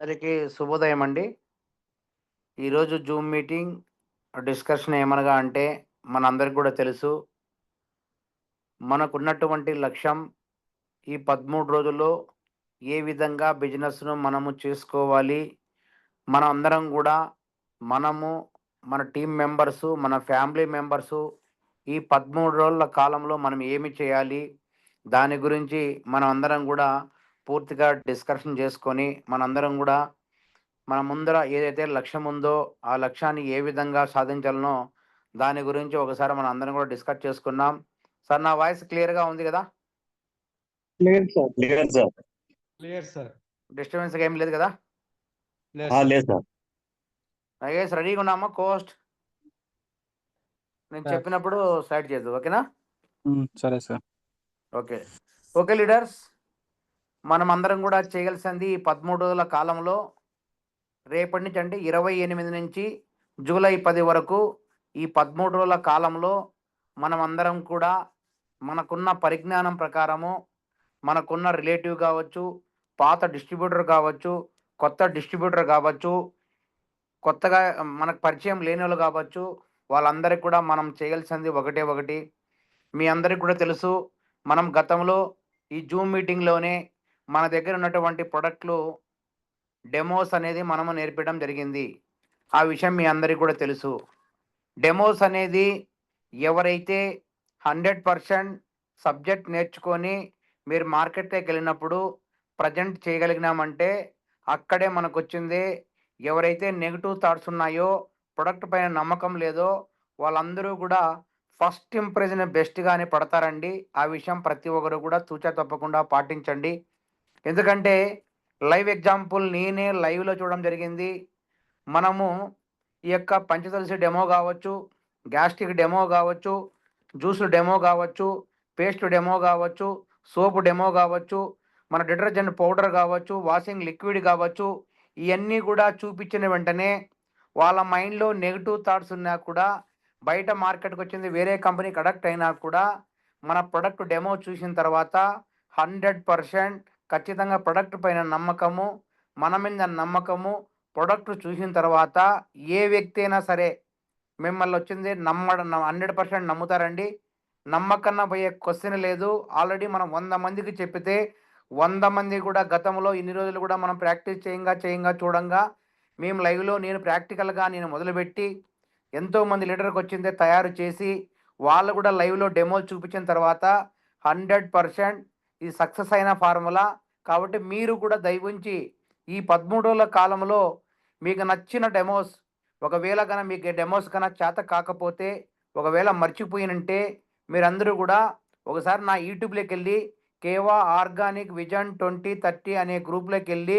అందరికీ శుభోదయం అండి. ఈరోజు జూమ్ మీటింగ్ డిస్కషన్ ఏమనగా అంటే మనందరికి కూడా తెలుసు. మనకున్నటువంటి లక్ష్యం ఈ 13 రోజుల్లో ఏ విధంగా బిజినెస్‌ను మనము చేసుకోవాలి. మనం అందరం కూడా మనము, మన టీమ్ మెంబర్సు, మన ఫ్యామిలీ మెంబర్సు ఈ 13 రోజుల కాలంలో మనం ఏమి చేయాలి? దాని గురించి మనం అందరం కూడా పూర్తిగా డిస్కషన్ చేసుకొని మనందరం కూడా మన ముందర ఏదైతే లక్ష్యం ఉందో, ఆ లక్ష్యాన్ని ఏ విధంగా సాధించాలనో, దాని గురించి ఒకసారి మనం అందరం కూడా డిస్కస్ చేసుకుందాం. సార్ నా వాయిస్ క్లియర్‌గా ఉంది గదా? లేదు సార్. లేదు సార్. Clear sir. డిస్టర్బెన్స్‌గా ఏం లేదు గదా? లేదు సార్. లేదు సార్. నగేష్ రెడీగా ఉన్నామా కోస్ట్? నేను సార్. చెప్పినప్పుడు స్టార్ట్ చేద్దువు. ఓకేనా? సరే సార్. ఓకే. Okay leaders. మనమందరం కూడా చేయగలిసింది ఈ 13 రోజుల కాలంలో రేపటి నుంచి అంటే 28 నుంచి జూలై 10 వరకు ఈ 13 రోజుల కాలంలో మనమందరం కూడా మనకున్న పరిజ్ఞానం ప్రకారము, మనకున్న రిలేటివ్ కావచ్చు, పాత డిస్ట్రిబ్యూటర్ కావచ్చు, కొత్త డిస్ట్రిబ్యూటర్ కావచ్చు, కొత్తగా మనకు పరిచయం లేనోళ్ళు కావచ్చు, వాళ్ళందరికీ కూడా మనం చేయగలిసింది ఒకటే ఒకటి. మీ అందరికి కూడా తెలుసు, మనం గతంలో ఈ జూమ్ మీటింగ్‌లోనే మన దగ్గర ఉన్నటువంటి ప్రొడక్ట్‌లు డెమోస్ అనేది మనము నేర్పడం జరిగింది. ఆ విషయం మీ అందరికీ కూడా తెలుసు. డెమోస్ అనేది ఎవరైతే 100% సబ్జెక్ట్ నేర్చుకొని మీరు మార్కెట్‌లోకెళ్ళినప్పుడు ప్రజెంట్ చేయగలిగినామంటే అక్కడే మనకొచ్చింది. ఎవరైతే నెగెటివ్ థాట్స్ ఉన్నాయో, ప్రొడక్ట్ పైన నమ్మకం లేదో వాళ్ళందరూ కూడా ఫస్ట్ ఇంప్రెషన్ బెస్ట్‌గానే పడతారండి. ఆ విషయం ప్రతి ఒక్కరు కూడా తూచా తప్పకుండా పాటించండి. ఎందుకంటే లైవ్ ఎగ్జాంపుల్ నేనే లైవ్‌లో చూడడం జరిగింది. మనము ఈ యొక్క పంచతులసి డెమో కావచ్చు, గ్యాస్ట్రిక్ డెమో కావచ్చు, జ్యూస్ డెమో కావచ్చు, పేస్ట్ డెమో కావచ్చు, సోప్ డెమో కావచ్చు, మన డిటర్జెంట్ పౌడర్ కావచ్చు, వాషింగ్ లిక్విడ్ కావచ్చు, ఇవన్నీ కూడా చూపించిన వెంటనే వాళ్ళ మైండ్‌లో నెగెటివ్ థాట్స్ ఉన్నా కూడా బయట మార్కెట్‌కి వచ్చింది వేరే కంపెనీకి అడక్ట్ అయినా కూడా మన ప్రొడక్ట్ డెమో చూసిన తర్వాత 100% ఖచ్చితంగా ప్రొడక్ట్ పైన నమ్మకము, మన మీద నమ్మకము, ప్రొడక్ట్ చూసిన తర్వాత ఏ వ్యక్తి అయినా సరే మిమ్మల్ని వచ్చింది 100% నమ్ముతారండి. నమ్మకన్నా పోయే క్వెషన్ లేదు. ఆల్రెడీ మనం 100 మందికి చెప్పితే 100 మంది కూడా గతంలో ఇన్ని రోజులు కూడా మనం ప్రాక్టీస్ చేయంగా చూడంగా మేము లైవ్‌లో నేను ప్రాక్టికల్‌గా నేను మొదలుపెట్టి ఎంతోమంది లీడర్‌కి వచ్చిందే తయారు చేసి వాళ్ళు కూడా లైవ్‌లో డెమోలు చూపించిన తర్వాత 100% ఇది సక్సెస్ అయిన ఫార్ములా. కాబట్టి మీరు కూడా దయవుంచి ఈ 13 రోజుల కాలంలో మీకు నచ్చిన డెమోస్ ఒకవేళ మీకు డెమోస్ చేత కాకపోతే ఒకవేళ మర్చిపోయినంటే మీరందరూ కూడా ఒకసారి నా యూట్యూబ్‌లోకి వెళ్ళి కేవా ఆర్గానిక్ విజన్ 2030 అనే గ్రూప్‌లోకి వెళ్ళి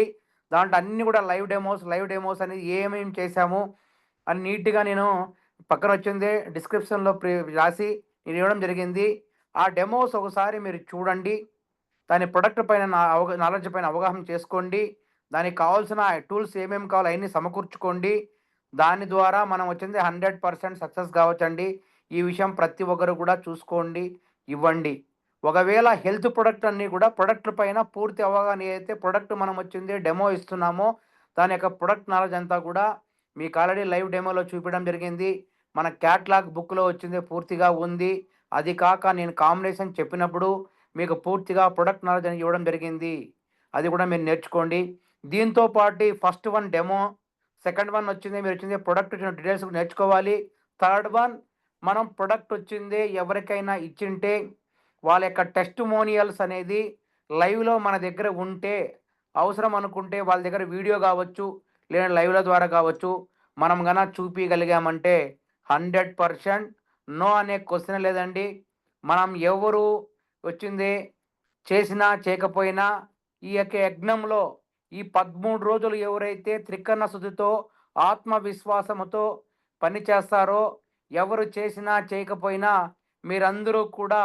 దాంట్లో అన్నీ కూడా లైవ్ డెమోస్ అనేది ఏమేమి చేశాము అని నీట్‌గా నేను పక్కన వచ్చింది డిస్క్రిప్షన్‌లో రాసి నేను ఇవ్వడం జరిగింది. ఆ డెమోస్ ఒకసారి మీరు చూడండి. దాని ప్రొడక్ట్ పైన నాలెడ్జ్ పైన అవగాహన చేసుకోండి. దానికి కావాల్సిన టూల్స్ ఏమేమి కావాలో అయన్నీ సమకూర్చుకోండి. దాని ద్వారా మనం వచ్చింది 100% సక్సెస్ కావచ్చండి. ఈ విషయం ప్రతి ఒక్కరు కూడా చూసుకోండి, ఇవ్వండి. ఒకవేళ హెల్త్ ప్రొడక్ట్ అన్నీ కూడా ప్రొడక్ట్ పైన పూర్తి అవగాహన ఏదైతే ప్రొడక్ట్ మనం వచ్చింది డెమో ఇస్తున్నామో దాని యొక్క ప్రొడక్ట్ నాలెడ్జ్ అంతా కూడా మీకు ఆల్రెడీ లైవ్ డెమోలో చూపించడం జరిగింది. మన క్యాట్లాగ్ బుక్‌లో వచ్చింది పూర్తిగా ఉంది. అది కాక నేను కాంబినేషన్ చెప్పినప్పుడు మీకు పూర్తిగా ప్రొడక్ట్ నాలెడ్జ్ అని ఇవ్వడం జరిగింది. అది కూడా మీరు నేర్చుకోండి. దీంతో పాటు first one demo, second one వచ్చింది మీరు వచ్చింది ప్రొడక్ట్ డీటెయిల్స్ నేర్చుకోవాలి. థర్డ్ వన్ మనం ప్రొడక్ట్ వచ్చింది ఎవరికైనా ఇచ్చింటే వాళ్ళ యొక్క టెస్టిమోనియల్స్ అనేది లైవ్‌లో మన దగ్గర ఉంటే అవసరం అనుకుంటే వాళ్ళ దగ్గర వీడియో కావచ్చు, లేదా లైవ్‌ల ద్వారా కావచ్చు, మనం చూపియగలిగామంటే 100% నో అనే క్వెషన్ లేదండి. మనం ఎవరు వచ్చింది చేసినా చేయకపోయినా ఈ యొక్క యజ్ఞంలో ఈ 13 రోజులు ఎవరైతే త్రికరణ శుద్ధితో ఆత్మవిశ్వాసముతో పని చేస్తారో ఎవరు చేసినా చేయకపోయినా మీరందరూ కూడా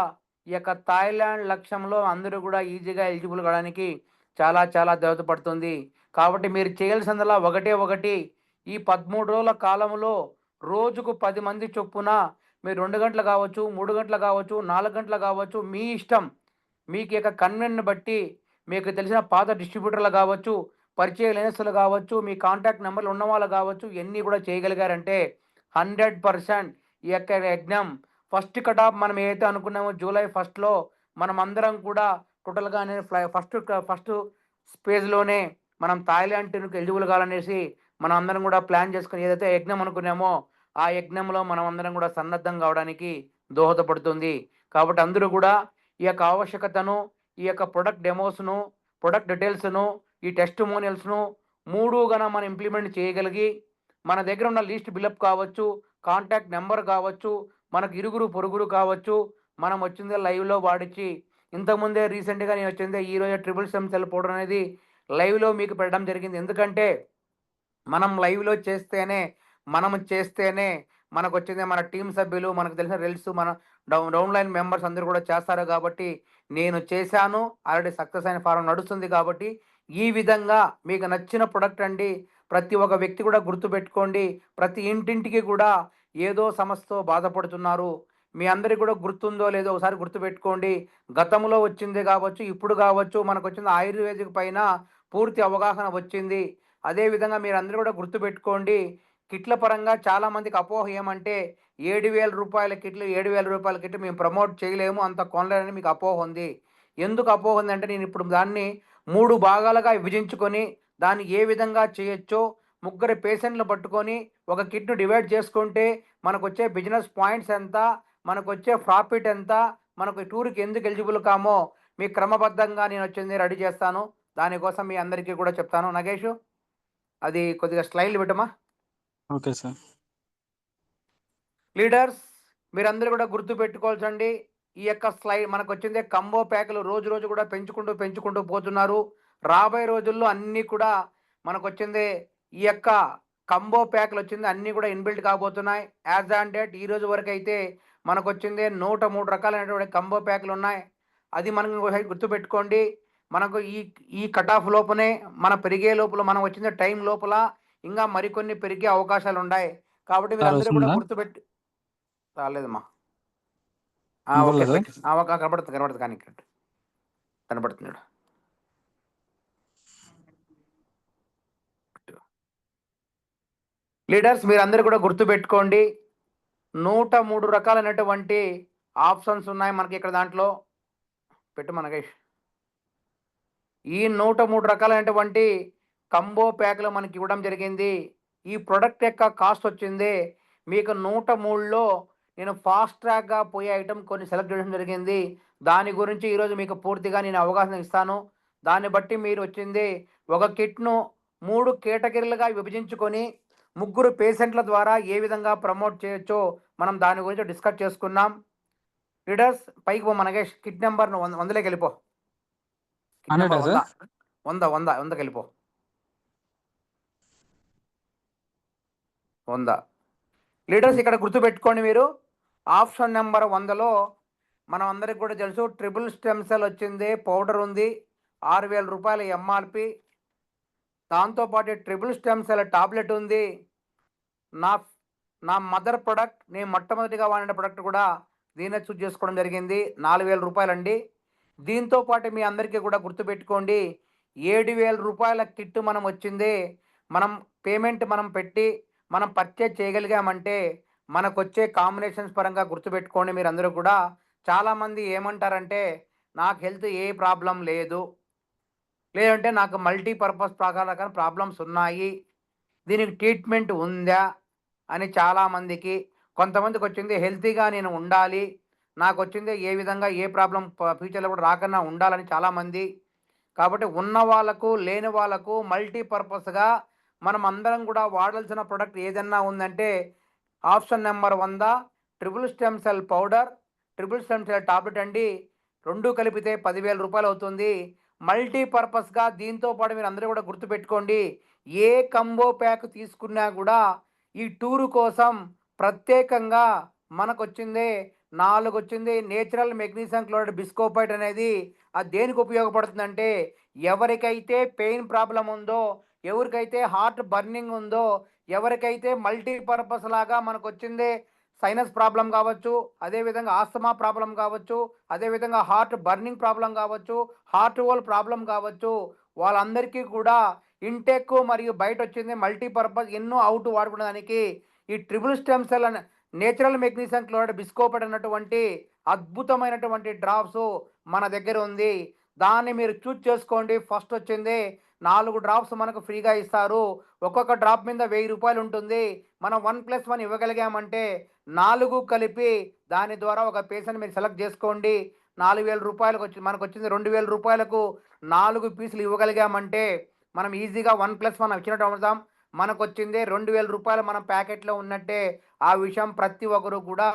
ఈ యొక్క థాయిలాండ్ లక్ష్యంలో అందరూ కూడా ఈజీగా ఎలిజిబుల్ కావడానికి చాలా చాలా దోహదపడుతుంది. కాబట్టి మీరు చేయాల్సిందల్లా ఒకటే ఒకటి ఈ 13 రోజుల కాలంలో రోజుకు 10 మంది చొప్పున మీరు 2 గంటలు కావచ్చు, 3 గంటలు కావచ్చు, 4 గంటలు కావచ్చు మీ ఇష్టం. మీకు యొక్క కన్వీనియన్ట్‌ని బట్టి మీకు తెలిసిన పాత డిస్ట్రిబ్యూటర్లు కావచ్చు, పరిచయ లేనస్తులు కావచ్చు, మీ కాంటాక్ట్ నెంబర్లు ఉన్న వాళ్ళు కావచ్చు, ఇవన్నీ కూడా చేయగలిగారంటే 100% ఈ యొక్క యజ్ఞం ఫస్ట్ కట్ ఆఫ్ మనం ఏదైతే అనుకున్నామో జూలై 1లో మనం అందరం కూడా టోటల్గా ఫస్ట్ స్పేజ్లోనే మనం థాయిలాండ్ ఎలిజిబుల్ కావాలనేసి మనం అందరం కూడా ప్లాన్ చేసుకుని ఏదైతే యజ్ఞం అనుకున్నామో ఆ యజ్ఞంలో మనం అందరం కూడా సన్నద్ధం కావడానికి దోహదపడుతుంది. కాబట్టి అందరూ కూడా ఈ యొక్క ఆవశ్యకతను, ఈ యొక్క ప్రొడక్ట్ డెమోస్ను, ప్రొడక్ట్ డీటెయిల్స్ను, ఈ టెస్టిమోనియల్స్ను 3 గన మనం ఇంప్లిమెంట్ చేయగలిగి మన దగ్గర ఉన్న లీస్ట్ బిల్అప్ కావచ్చు, కాంటాక్ట్ నెంబర్ కావచ్చు, మనకు ఇరుగురు పొరుగురు కావచ్చు, మనం వచ్చిందే లైవ్లో వాడిచ్చి ఇంతకుముందే రీసెంట్గా నేను వచ్చిందే ఈరోజు ట్రిపుల్ స్టెమ్ సెల్ పౌడర్ అనేది లైవ్లో మీకు పెట్టడం జరిగింది. ఎందుకంటే మనం లైవ్లో చేస్తేనే మనకొచ్చిందే మన టీమ్ సభ్యులు, మనకు తెలిసిన రిల్స్, మన డౌన్లైన్ మెంబర్స్ అందరూ కూడా చేస్తారు కాబట్టి నేను చేశాను. ఆల్రెడీ సక్సెస్ అయిన ఫారం నడుస్తుంది కాబట్టి ఈ విధంగా మీకు నచ్చిన ప్రొడక్ట్ అండి. ప్రతి ఒక్క వ్యక్తి కూడా గుర్తుపెట్టుకోండి. ప్రతి ఇంటింటికి కూడా ఏదో సమస్యతో బాధపడుతున్నారు. మీ అందరికి కూడా గుర్తుందో లేదో ఒకసారి గుర్తుపెట్టుకోండి. గతంలో వచ్చిందే కావచ్చు, ఇప్పుడు కావచ్చు, మనకొచ్చింది ఆయుర్వేదిక్ పైన పూర్తి అవగాహన వచ్చింది. అదేవిధంగా మీరందరూ కూడా గుర్తుపెట్టుకోండి. కిట్ల పరంగా చాలామందికి అపోహ ఏమంటే రూ. 7,000 కిట్లు, రూ. 7,000 కిట్లు మేము ప్రమోట్ చేయలేము, అంత కొనలేరని మీకు అపోహ ఉంది. ఎందుకు అపోహ ఉందంటే నేను ఇప్పుడు దాన్ని 3 భాగాలుగా విభజించుకొని దాన్ని ఏ విధంగా చేయొచ్చో ముగ్గురు పేషెంట్లు పట్టుకొని ఒక కిట్ను డివైడ్ చేసుకుంటే మనకొచ్చే బిజినెస్ పాయింట్స్ ఎంత, మనకొచ్చే ప్రాఫిట్ ఎంత, మనకు టూర్కి ఎందుకు ఎలిజిబుల్ కామో మీకు క్రమబద్ధంగా నేను వచ్చింది రెడీ చేస్తాను. దానికోసం మీ అందరికీ కూడా చెప్తాను. నగేషు అది కొద్దిగా స్లైడ్లు పెట్టమా. Okay sir. లీడర్స్ మీరందరూ కూడా గుర్తుపెట్టుకోవాల్సండి. ఈ యొక్క స్లైడ్ మనకు వచ్చిందే కంబో ప్యాకులు రోజు రోజు కూడా పెంచుకుంటూ పోతున్నారు. రాబోయే రోజుల్లో అన్నీ కూడా మనకు వచ్చిందే ఈ యొక్క కంబో ప్యాకులు వచ్చింది అన్నీ కూడా ఇన్బిల్ట్ కాబోతున్నాయి. యాజ్ ఆన్ డేట్ ఈ రోజు వరకు అయితే మనకు వచ్చిందే 103 రకాలైనటువంటి కంబో ప్యాకులు ఉన్నాయి. అది మనం గుర్తుపెట్టుకోండి. మనకు ఈ కట్ ఆఫ్ లోపలే మన పెరిగే లోపల మనం వచ్చిన టైం లోపల ఇంకా మరికొన్ని పెరిగే అవకాశాలు ఉన్నాయి. కాబట్టి మీరు అందరూ కూడా గుర్తుపెట్టి రాలేదమ్మా. Okay sir. ఓకే కనబడుతుంది కానీ కనబడుతున్నాడు. లీడర్స్ మీరందరూ కూడా గుర్తుపెట్టుకోండి. 103 రకాలైనటువంటి ఆప్షన్స్ ఉన్నాయి మనకి ఇక్కడ. దాంట్లో పెట్టు మనకేష్. ఈ 103 రకాలైనటువంటి కంబో ప్యాక్లు మనకి ఇవ్వడం జరిగింది. ఈ ప్రొడక్ట్ యొక్క కాస్ట్ వచ్చింది మీకు 103లో నేను ఫాస్ట్ ట్రాక్గా పోయే ఐటమ్ కొన్ని సెలెక్ట్ చేయడం జరిగింది. దాని గురించి ఈరోజు మీకు పూర్తిగా నేను అవగాహన ఇస్తాను. దాన్ని బట్టి మీరు వచ్చింది ఒక కిట్ను 3 కేటగిరీలుగా విభజించుకొని ముగ్గురు పేషెంట్ల ద్వారా ఏ విధంగా ప్రమోట్ చేయొచ్చో మనం దాని గురించి డిస్కస్ చేసుకున్నాం. లీడర్స్ పైకి పో మనగేష్. కిట్ నెంబర్ 100లోకి వెళ్ళిపో. 100కి వెళ్ళిపో. 100 లీడర్స్ ఇక్కడ గుర్తుపెట్టుకోండి. మీరు ఆప్షన్ నెంబర్ 100లో మనం అందరికి కూడా తెలుసు ట్రిపుల్ స్టెమ్ సెల్ వచ్చింది, పౌడర్ ఉంది, 6,000 రూపాయల ఎంఆర్పి. దాంతోపాటు ట్రిపుల్ స్టెమ్ సెల్ టాబ్లెట్ ఉంది. నా మదర్ ప్రొడక్ట్, నేను మొట్టమొదటిగా వాడిన ప్రొడక్ట్ కూడా దీన్నే చూస్ చేసుకోవడం జరిగింది. 4,000 రూపాయలండి. దీంతోపాటు మీ అందరికీ కూడా గుర్తుపెట్టుకోండి 7,000 రూపాయల కిట్ మనం వచ్చింది. మనం పేమెంట్ మనం పెట్టి మనం పర్చేజ్ చేయగలిగామంటే మనకు వచ్చే కాంబినేషన్స్ పరంగా గుర్తుపెట్టుకోండి. మీరు అందరూ కూడా చాలామంది ఏమంటారంటే నాకు హెల్త్ ఏ ప్రాబ్లం లేదు, లేదంటే నాకు మల్టీపర్పస్ ప్రకారం ప్రాబ్లమ్స్ ఉన్నాయి, దీనికి ట్రీట్మెంట్ ఉందా అని చాలామందికి. కొంతమందికి వచ్చింది హెల్తీగా నేను ఉండాలి, నాకు వచ్చింది ఏ విధంగా ఏ ప్రాబ్లం ఫ్యూచర్లో కూడా రాకుండా ఉండాలని చాలామంది. కాబట్టి ఉన్న వాళ్ళకు లేని వాళ్ళకు మల్టీపర్పస్గా మనం అందరం కూడా వాడాల్సిన ప్రోడక్ట్ ఏదన్నా ఉందంటే option number 100 triple stem cell powder, triple stem cell tablet అండి. 2 కలిపితే 10,000 రూపాయలు అవుతుంది. మల్టీపర్పస్గా దీంతో పాటు మీరు అందరూ కూడా గుర్తుపెట్టుకోండి ఏ కంబో ప్యాక్ తీసుకున్నా కూడా ఈ టూరు కోసం ప్రత్యేకంగా మనకు వచ్చింది 4 వచ్చింది నేచురల్ మెగ్నీషియం క్లోరైడ్ బిస్కోపైట్ అనేది. అది దేనికి ఉపయోగపడుతుందంటే ఎవరికైతే పెయిన్ ప్రాబ్లం ఉందో, ఎవరికైతే హార్ట్ బర్నింగ్ ఉందో, ఎవరికైతే మల్టీపర్పస్ లాగా మనకు వచ్చింది సైనస్ ప్రాబ్లం కావచ్చు, అదేవిధంగా ఆస్తమా ప్రాబ్లం కావచ్చు, అదేవిధంగా హార్ట్ బర్నింగ్ ప్రాబ్లం కావచ్చు, హార్ట్ హోల్ ప్రాబ్లం కావచ్చు, వాళ్ళందరికీ కూడా ఇంటెక్ మరియు బయట వచ్చింది మల్టీపర్పస్ ఎన్నో అవుట్ వాడుకోవడానికి ఈ ట్రిపుల్ స్టెమ్ సెల్ అనే నేచురల్ మెగ్నీషియం క్లోరైడ్ బిస్కోపట్ అన్నటువంటి అద్భుతమైనటువంటి డ్రాప్స్ మన దగ్గర ఉంది. దాన్ని మీరు చూజ్ చేసుకోండి. ఫస్ట్ వచ్చింది 4 డ్రాప్స్ మనకు ఫ్రీగా ఇస్తారు. ఒక్కొక్క డ్రాప్ మీద 1000 రూపాయలు ఉంటుంది. మనం 1+1 ఇవ్వగలిగామంటే 4 కలిపి దాని ద్వారా ఒక పేషెంట్ మీరు సెలెక్ట్ చేసుకోండి. 4000 రూపాయలకు వచ్చి మనకు వచ్చింది 2000 రూపాయలకు 4 పీసులు ఇవ్వగలిగామంటే మనం ఈజీగా 1+1 ఇచ్చినట్టు అవుతాం. మనకొచ్చింది 2000 రూపాయలు మన ప్యాకెట్లో ఉన్నట్టే. ఆ విషయం ప్రతి ఒక్కరు కూడా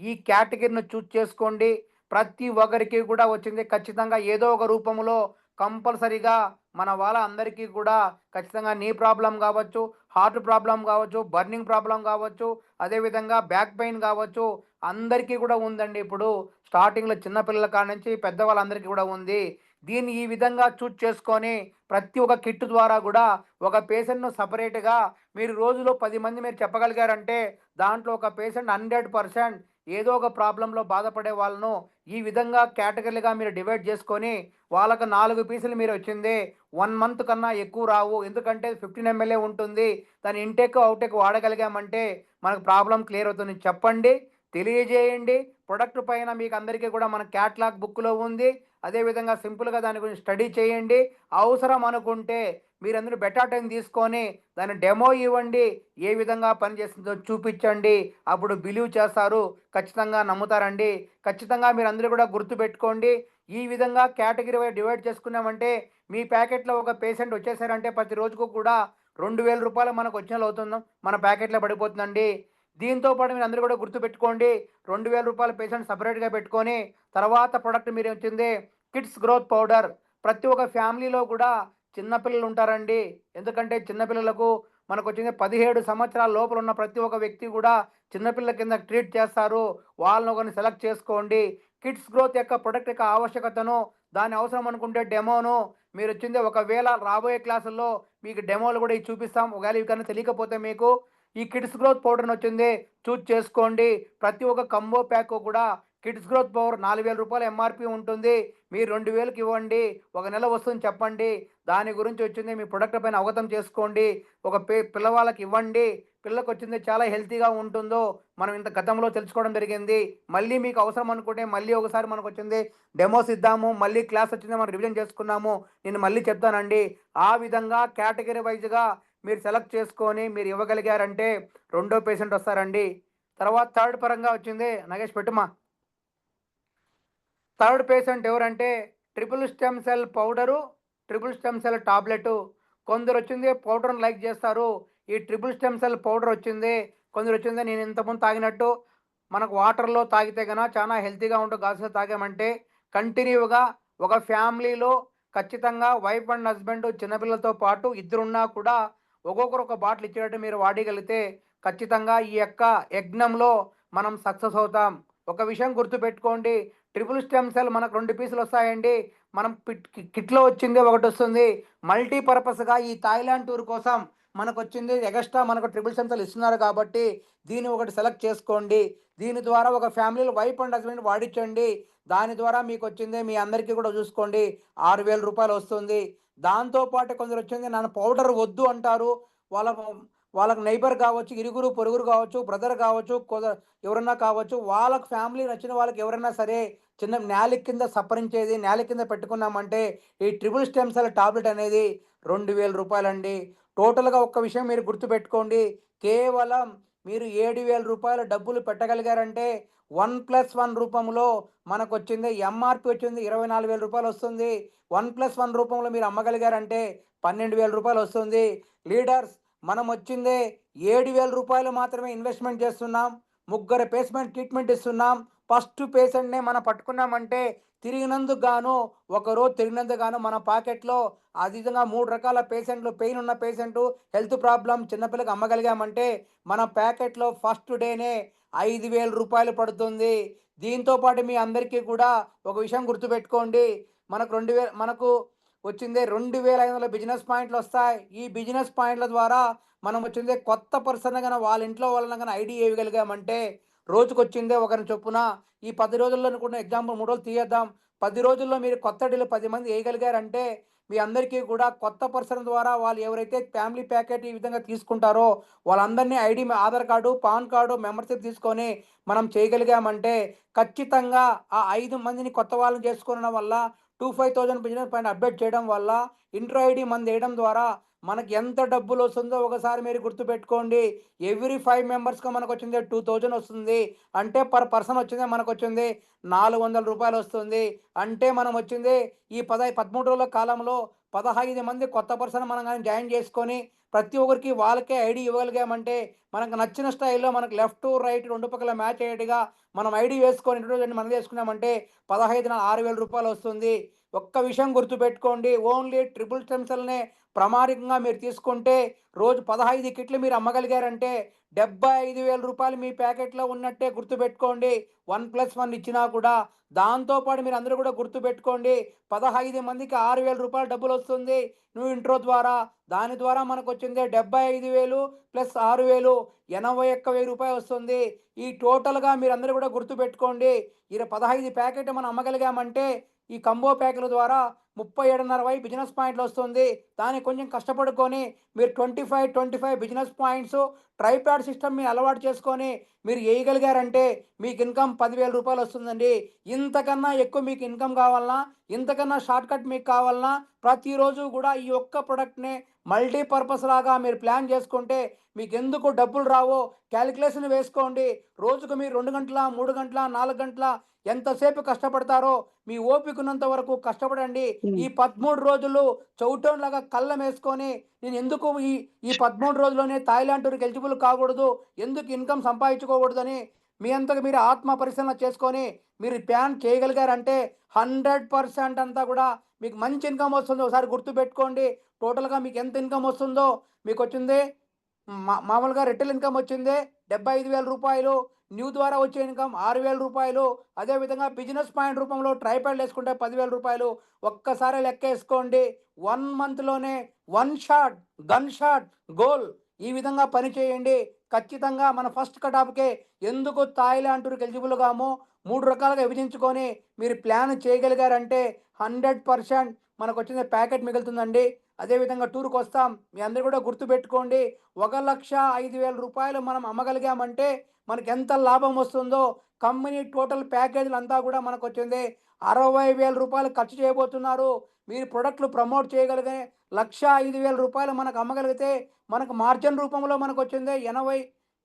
ఈ కేటగిరీని చూజ్ చేసుకోండి. ప్రతి ఒక్కరికి కూడా వచ్చింది ఖచ్చితంగా ఏదో ఒక రూపంలో కంపల్సరీగా మన వాళ్ళ అందరికీ కూడా ఖచ్చితంగా నీ ప్రాబ్లం కావచ్చు, హార్ట్ ప్రాబ్లం కావచ్చు, బర్నింగ్ ప్రాబ్లం కావచ్చు, అదేవిధంగా బ్యాక్ పెయిన్ కావచ్చు, అందరికీ కూడా ఉందండి. ఇప్పుడు స్టార్టింగ్లో చిన్నపిల్లల కాడ నుంచి పెద్దవాళ్ళందరికీ కూడా ఉంది. దీన్ని ఈ విధంగా చూజ్ చేసుకొని ప్రతి ఒక్క కిట్ ద్వారా కూడా ఒక పేషెంట్ను సపరేట్గా మీరు రోజులో 10 మంది మీరు చెప్పగలిగారంటే దాంట్లో ఒక పేషెంట్ 100% ఏదో ఒక ప్రాబ్లంలో బాధపడే వాళ్ళను ఈ విధంగా కేటగిరీలుగా మీరు డివైడ్ చేసుకొని వాళ్ళకు 4 పీసులు మీరు వచ్చింది 1 మంత్ కన్నా ఎక్కువ రావు. ఎందుకంటే 15 ఎంఎల్ఏ ఉంటుంది. దాని ఇంటేక్ అవుటేక్ వాడగలిగామంటే మనకు ప్రాబ్లం క్లియర్ అవుతుంది. చెప్పండి, తెలియజేయండి. ప్రొడక్ట్ పైన మీకు అందరికీ కూడా మన క్యాట్లాగ్ బుక్లో ఉంది. అదేవిధంగా సింపుల్గా దాని గురించి స్టడీ చేయండి. అవసరం అనుకుంటే మీరందరూ బెటా టైం తీసుకొని దాని డెమో ఇవ్వండి. ఏ విధంగా పనిచేస్తుందో చూపించండి. అప్పుడు బిలీవ్ చేస్తారు, ఖచ్చితంగా నమ్ముతారండి. ఖచ్చితంగా మీరందరూ కూడా గుర్తుపెట్టుకోండి. ఈ విధంగా కేటగిరీ వైజ్ డివైడ్ చేసుకున్నామంటే మీ ప్యాకెట్లో ఒక పేషెంట్ వచ్చేసారంటే ప్రతి రోజుకు కూడా 2000 రూపాయలు మనకు వచ్చిన అవుతుందాం మన ప్యాకెట్లో పడిపోతుందండి. దీంతో పాటు మీరు అందరూ కూడా గుర్తుపెట్టుకోండి, 2000 రూపాయల పేషెంట్ సపరేట్గా పెట్టుకొని తర్వాత ప్రొడక్ట్ మీరు వచ్చింది కిడ్స్ గ్రోత్ పౌడర్. ప్రతి ఒక్క ఫ్యామిలీలో కూడా చిన్నపిల్లలు ఉంటారండి. ఎందుకంటే చిన్నపిల్లలకు మనకు వచ్చింది 17 సంవత్సరాల లోపల ఉన్న ప్రతి ఒక్క వ్యక్తి కూడా చిన్నపిల్లల కింద ట్రీట్ చేస్తారు. వాళ్ళని ఒకరిని సెలెక్ట్ చేసుకోండి. కిడ్స్ గ్రోత్ యొక్క ప్రొడక్ట్ యొక్క ఆవశ్యకతను దాని అవసరం అనుకుంటే డెమోను మీరు వచ్చింది ఒకవేళ రాబోయే క్లాసుల్లో మీకు డెమోలు కూడా ఇవి చూపిస్తాం. ఒకవేళ ఇవి కన్నా తెలియకపోతే మీకు ఈ కిడ్స్ గ్రోత్ పౌడర్ని వచ్చింది చూజ్ చేసుకోండి. ప్రతి ఒక్క కంబో ప్యాక్ కూడా కిడ్స్ గ్రోత్ పౌడర్ 4000 రూపాయలు ఎంఆర్పి ఉంటుంది. మీరు 2000కి ఇవ్వండి. ఒక నెల వస్తుందని చెప్పండి. దాని గురించి వచ్చింది మీ ప్రొడక్ట్ పైన అవగతం చేసుకోండి. ఒక పిల్లవాళ్ళకి ఇవ్వండి. పిల్లలకు వచ్చింది చాలా హెల్తీగా ఉంటుందో మనం ఇంత గతంలో తెలుసుకోవడం జరిగింది. మళ్ళీ మీకు అవసరం అనుకుంటే మళ్ళీ ఒకసారి మనకు వచ్చింది డెమోస్ ఇద్దాము. మళ్ళీ క్లాస్ వచ్చింది మనం రివిజన్ చేసుకున్నాము. నేను మళ్ళీ చెప్తానండి. ఆ విధంగా కేటగిరీ వైజ్గా మీరు సెలెక్ట్ చేసుకొని మీరు ఇవ్వగలిగారంటే రెండో పేషెంట్ వస్తారండి. తర్వాత థర్డ్ పరంగా వచ్చింది నగేష్ పెట్టుమా. థర్డ్ పేషెంట్ ఎవరంటే triple stem cell powder, triple stem cell tablet. కొందరు వచ్చింది పౌడర్ని లైక్ చేస్తారు. ఈ ట్రిపుల్ స్టెమ్ సెల్ పౌడర్ వచ్చింది. కొందరు వచ్చింది నేను ఇంతకుముందు తాగినట్టు మనకు వాటర్లో తాగితే కన్నా చాలా హెల్తీగా ఉంటుంది. గాజులో తాగామంటే కంటిన్యూగా ఒక ఫ్యామిలీలో ఖచ్చితంగా వైఫ్ అండ్ హస్బెండ్ చిన్నపిల్లలతో పాటు ఇద్దరున్నా కూడా ఒక్కొక్కరు ఒక బాటిల్ ఇచ్చేటట్టు మీరు వాడగలిగితే ఖచ్చితంగా ఈ యొక్క యజ్ఞంలో మనం సక్సెస్ అవుతాం. ఒక విషయం గుర్తుపెట్టుకోండి, ట్రిపుల్ స్టెమ్ సెల్ మనకు 2 పీసులు వస్తాయండి. మనం కిట్లో వచ్చింది ఒకటి వస్తుంది. మల్టీపర్పస్గా ఈ థాయిలాండ్ టూర్ కోసం మనకు వచ్చింది ఎగస్ట్రా మనకు ట్రిపుల్ స్టెమ్ సెల్ ఇస్తున్నారు కాబట్టి దీన్ని ఒకటి సెలెక్ట్ చేసుకోండి. దీని ద్వారా ఒక ఫ్యామిలీలో వైఫ్ అండ్ హస్బెండ్ వాడించండి. దాని ద్వారా మీకు వచ్చింది మీ అందరికీ కూడా చూసుకోండి 6000 రూపాయలు వస్తుంది. దాంతోపాటు కొందరు వచ్చింది నన్ను పౌడర్ వద్దు అంటారు. వాళ్ళ వాళ్ళకి నైబర్ కావచ్చు, ఇరుగురు పొరుగురు కావచ్చు, బ్రదర్ కావచ్చు, ఎవరన్నా కావచ్చు, వాళ్ళకి ఫ్యామిలీ నచ్చిన వాళ్ళకి ఎవరైనా సరే చిన్న నేల కింద సప్పరించేది నేల కింద పెట్టుకున్నామంటే ఈ ట్రిపుల్ స్టెమ్ సెల్ టాబ్లెట్ అనేది 2000 రూపాయలండి. టోటల్గా ఒక్క విషయం మీరు గుర్తుపెట్టుకోండి, కేవలం మీరు 7000 రూపాయల డబ్బులు పెట్టగలిగారంటే 1+1 రూపంలో మనకు వచ్చింది ఎంఆర్పి వచ్చింది 24,000 రూపాయలు వస్తుంది. 1+1 రూపంలో మీరు అమ్మగలిగారంటే 12,000 రూపాయలు వస్తుంది. లీడర్స్ మనం వచ్చిందే 7,000 రూపాయలు మాత్రమే ఇన్వెస్ట్మెంట్ చేస్తున్నాం. ముగ్గురు పేషెంట్ ట్రీట్మెంట్ ఇస్తున్నాం. ఫస్ట్ పేషెంట్నే మనం పట్టుకున్నామంటే తిరిగినందుకు గాను ఒకరోజు తిరిగినందుకు గాను మన పాకెట్లో అధికంగా 3 రకాల పేషెంట్లు, పెయిన్ ఉన్న పేషెంటు, హెల్త్ ప్రాబ్లం చిన్నపిల్లకి అమ్మగలిగామంటే మన ప్యాకెట్లో ఫస్ట్ డేనే 5,000 రూపాయలు పడుతుంది. దీంతో పాటు మీ అందరికీ కూడా ఒక విషయం గుర్తుపెట్టుకోండి, మనకు వచ్చిందే 2,500 బిజినెస్ పాయింట్లు వస్తాయి. ఈ బిజినెస్ పాయింట్ల ద్వారా మనం వచ్చిందే కొత్త పర్సన్ కానీ వాళ్ళ ఇంట్లో వాళ్ళని కానీ ఐడి వేయగలిగామంటే రోజుకొచ్చిందే ఒకరిని చొప్పున ఈ 10 రోజుల్లో అనుకున్న ఎగ్జాంపుల్ 3 రోజులు తీయేద్దాం. 10 రోజుల్లో మీరు కొత్త డీలు 10 మంది వేయగలిగారంటే మీ అందరికీ కూడా కొత్త పర్సన్ ద్వారా వాళ్ళు ఎవరైతే ఫ్యామిలీ ప్యాకెట్ ఈ విధంగా తీసుకుంటారో వాళ్ళందరినీ ID Aadhaar card, pan card, membership తీసుకొని మనం చేయగలిగామంటే ఖచ్చితంగా ఆ 5 మందిని కొత్త వాళ్ళని చేసుకోవడం వల్ల 25,000 బిజినెస్ పాయింట్ అప్డేట్ చేయడం వల్ల ఇంట్రో ఐడి మంది వేయడం ద్వారా మనకి ఎంత డబ్బులు వస్తుందో ఒకసారి మీరు గుర్తుపెట్టుకోండి. ఎవ్రీ 5 మెంబర్స్‌కి మనకు వచ్చింది 2,000 వస్తుంది. అంటే పర్ పర్సన్ వచ్చింది మనకు వచ్చింది రూ. 400 వస్తుంది. అంటే మనం వచ్చింది ఈ 13 రోజుల కాలంలో 15 మంది కొత్త పర్సన్ మనం గాని జాయిన్ చేసుకొని ప్రతి ఒక్కరికి వాళ్ళకే ఐడీ ఇవ్వగలిగామంటే మనకు నచ్చిన స్టైల్‌లో మనకు లెఫ్ట్, రైట్ 2 పక్కల మ్యాచ్ అయ్యేట్టుగా మనం ఐడీ వేసుకొని ఇంట్రోడక్షన్ మనం చేసుకున్నామంటే 15న రూ. 6,000 వస్తుంది. ఒక్క విషయం గుర్తుపెట్టుకోండి. ఓన్లీ ట్రిపుల్ స్టెమ్ సెల్‌నే ప్రామాణికంగా మీరు తీసుకుంటే రోజు 15 కిట్లు మీరు అమ్మగలిగారంటే రూ. 75,000 మీ ప్యాకెట్‌లో ఉన్నట్టే గుర్తుపెట్టుకోండి. 1+1 ఇచ్చినా కూడా. దాంతో పాటు మీరందరూ కూడా గుర్తుపెట్టుకోండి. 15 మందికి రూ. 6,000 డబ్బులొస్తుంది. నువ్వు ఇంట్రో ద్వారా. దాని ద్వారా మనకొచ్చింది 75,000 ప్లస్ 6,000 81,000 వస్తుంది. ఈ టోటల్‌గా మీరందరూ కూడా గుర్తుపెట్టుకోండి. 15 ప్యాకెట్ మనం అమ్మగలిగామంటే ఈ కంబో ప్యాకుల ద్వారా 37.5 బిజినెస్ పాయింట్‌లొస్తుంది. దానికి కొంచెం కష్టపడుకొని మీరు 25 బిజినెస్ పాయింట్స్ ట్రైప్యాడ్ సిస్టమ్ మీరు అలవాటు చేసుకొని మీరు ఏయగలిగారంటే మీకు ఇన్‌కమ్ రూ. 10,000 వస్తుందండి. ఇంతకన్నా ఎక్కువ మీకు ఇన్‌కమ్ కావాలన్నా, ఇంతకన్నా షార్ట్‌కట్ మీకు కావాలన్నా ప్రతిరోజు కూడా ఈ ఒక్క ప్రొడక్ట్‌ని మల్టీపర్పస్ లాగా మీరు ప్లాన్ చేసుకుంటే మీకెందుకు డబ్బులు రావో క్యాలిక్యులేషన్ వేసుకోండి. రోజుకు మీరు 2 గంటల, 3 గంటల, 4 గంటల ఎంతసేపు కష్టపడతారో మీ ఓపిక ఉన్నంత వరకు కష్టపడండి. ఈ 13 రోజులు చౌటోన్‌లాగా కళ్ళమేసుకొని నేను ఎందుకు ఈ ఈ 13 రోజుల్లోనే థాయిలాండ్ టూర్‌కి ఎలిజిబుల్ కాకూడదు, ఎందుకు ఇన్‌కమ్ సంపాదించుకోకూడదని మీ అంతకు మీరు ఆత్మ పరిశీలన చేసుకొని మీరు ప్లాన్ చేయగలిగారంటే 100% అంతా కూడా మీకు మంచి ఇన్‌కమ్ వస్తుంది. ఒకసారి గుర్తుపెట్టుకోండి. టోటల్‌గా మీకు ఎంత ఇన్‌కమ్ వస్తుందో మీకొచ్చింది మామూలుగా రిటైల్ ఇన్‌కమ్ వచ్చింది రూ. 75,000. న్యూ ద్వారా వచ్చే ఇన్‌కమ్ రూ. 6,000. అదేవిధంగా బిజినెస్ పాయింట్ రూపంలో ట్రైపాడ్ వేసుకుంటే రూ. 10,000. ఒక్కసారి లెక్కేసుకోండి. 1 మంత్‌లోనే one shot, gun shot, goal ఈ విధంగా పని చేయండి. ఖచ్చితంగా మన ఫస్ట్ కటాఫ్‌కే ఎందుకు థాయిలాండ్ టూర్‌కి ఎలిజిబుల్ గామో 3 రకాలుగా విభజించుకొని మీరు ప్లాన్ చేయగలిగారంటే 100% మనకొచ్చిన ప్యాకెట్ మిగులుతుందండి. అదేవిధంగా టూర్‌కొస్తాం. మీ అందరూ కూడా గుర్తుపెట్టుకోండి. రూ. 1,05,000 మనం అమ్మగలిగామంటే మనకెంత లాభం వస్తుందో కంపెనీ టోటల్ ప్యాకేజీలంతా కూడా మనకొచ్చింది రూ. 60,000 ఖర్చు చేయబోతున్నారు. మీరు ప్రొడక్ట్‌లు ప్రమోట్ చేయగలిగే రూ. 1,05,000 మనకు అమ్మగలిగితే మనకు మార్జిన్ రూపంలో మనకొచ్చింది 80,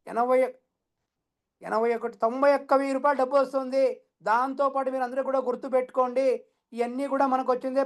80, 81, రూ. 91,000 డబ్బొస్తుంది. దాంతో పాటు మీరందరూ కూడా గుర్తుపెట్టుకోండి. ఇయన్నీ కూడా మనకొచ్చింది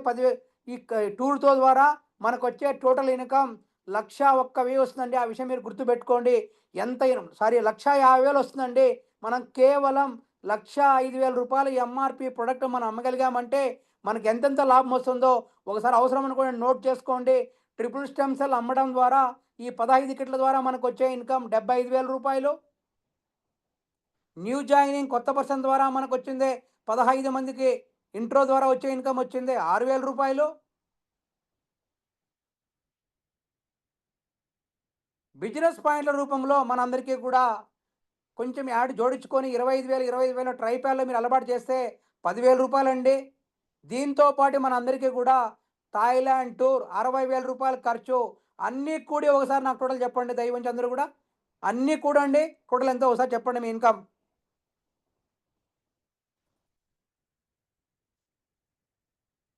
ఈ టూర్‌తో ద్వారా మనకొచ్చే టోటల్ ఇన్‌కమ్ 1,01,000 వస్తుందండి. ఆ విషయం మీరు గుర్తుపెట్టుకోండి. ఎంత సారీ 1,50,000 వస్తుందండి. మనం కేవలం రూ. 105,000 ఎంఆర్‌పీ ప్రొడక్ట్ మనం అమ్మగలిగామంటే మనకి ఎంతెంత లాభం వస్తుందో ఒకసారి అవసరం అనుకోండి నోట్ చేసుకోండి. ట్రిపుల్ స్టెమ్ సెల్ అమ్మడం ద్వారా ఈ 15 కిట్ల ద్వారా మనకొచ్చే ఇన్‌కమ్ రూ. 75,000. న్యూ జాయినింగ్ కొత్త పర్సన్ ద్వారా మనకొచ్చింది 15 మందికి ఇంట్రో ద్వారా వచ్చే ఇన్‌కమ్ వచ్చింది రూ. 6,000. బిజినెస్ పాయింట్ల రూపంలో మనందరికీ కూడా కొంచెం యాడ్ జోడించుకొని 25,000 ట్రైపాడ్‌లో మీరు అలవాటు చేస్తే రూ. 10,000 అండి. దీంతో పాటు మనందరికీ కూడా థాయిలాండ్ టూర్ రూ. 60,000 ఖర్చు. అన్నీ కూడి ఒకసారి నాకు టోటల్ చెప్పండి దయవుంచి అందరూ కూడా. అన్నీ కూడండి. టోటల్ ఎంతో ఒకసారి చెప్పండి మీ ఇన్‌కమ్.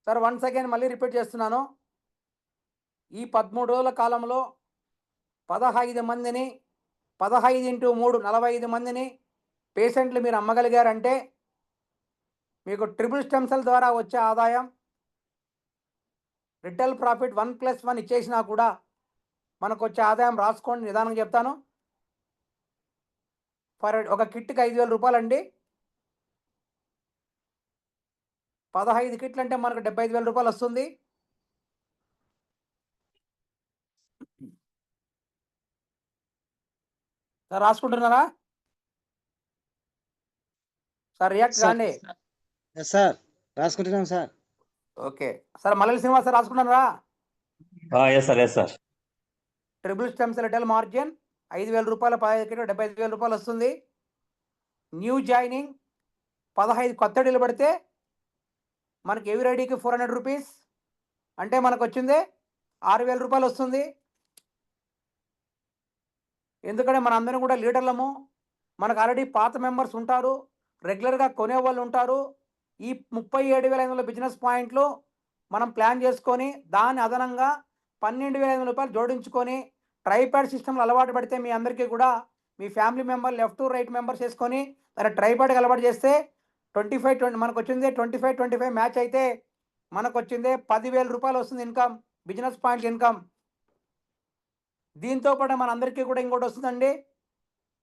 సార్ వన్స్ అగైన్ మళ్ళీ రిపీట్ చేస్తున్నాను. ఈ 13 రోజుల కాలంలో 15 మందిని 15 × 3 45 మందిని పేషెంట్లు మీరు అమ్మగలిగారంటే మీకు ట్రిపుల్ స్టెమ్ సెల్ ద్వారా వచ్చే ఆదాయం రిటైల్ ప్రాఫిట్ 1+1 ఇచ్చేసినా కూడా మనకొచ్చే ఆదాయం రాసుకోండి నిదానంగా చెప్తాను. ఒక కిట్‌కి రూ. 5,000 అండి. 15 కిట్లు అంటే మనకు రూ. 75,000 వస్తుంది. సార్ రాసుకుంటున్నారా? సార్ రియాక్ట్ సార్ కాండి. సార్ రాసుకుంటున్నాం sir. Okay. Sir Mallela Srinivas sir రాసుకున్నారా? Yes sir. Triple stem cell retail margin రూ. 5,000 15 కిట్లు రూ. 75,000 వస్తుంది. న్యూ జాయినింగ్ 15 కొత్త నిలబడితే మనకి ఎవరి ఐడికి రూ. 400. అంటే మనకు వచ్చిందే 6,000 రూపాయలు వస్తుంది. ఎందుకంటే మన అందరం కూడా లీడర్లము. మనకు ఆల్రెడీ పాత మెంబర్స్ ఉంటారు, రెగ్యులర్గా కొనేవాళ్ళు ఉంటారు. ఈ 37,500 బిజినెస్ పాయింట్లు మనం ప్లాన్ చేసుకొని దాని అదనంగా 12,500 రూపాయలు జోడించుకొని ట్రైపాడ్ సిస్టమ్లో అలవాటు పడితే మీ అందరికీ కూడా మీ family member left right members వేసుకొని దాన్ని ట్రైపాడ్కి అలవాటు చేస్తే 25 మనకు వచ్చింది 25 మ్యాచ్ అయితే మనకు వచ్చింది 10,000 రూపాయలు వస్తుంది ఇన్కమ్, బిజినెస్ పాయింట్ ఇన్కమ్. దీంతో పాటు మన అందరికీ కూడా ఇంకోటి వస్తుందండి,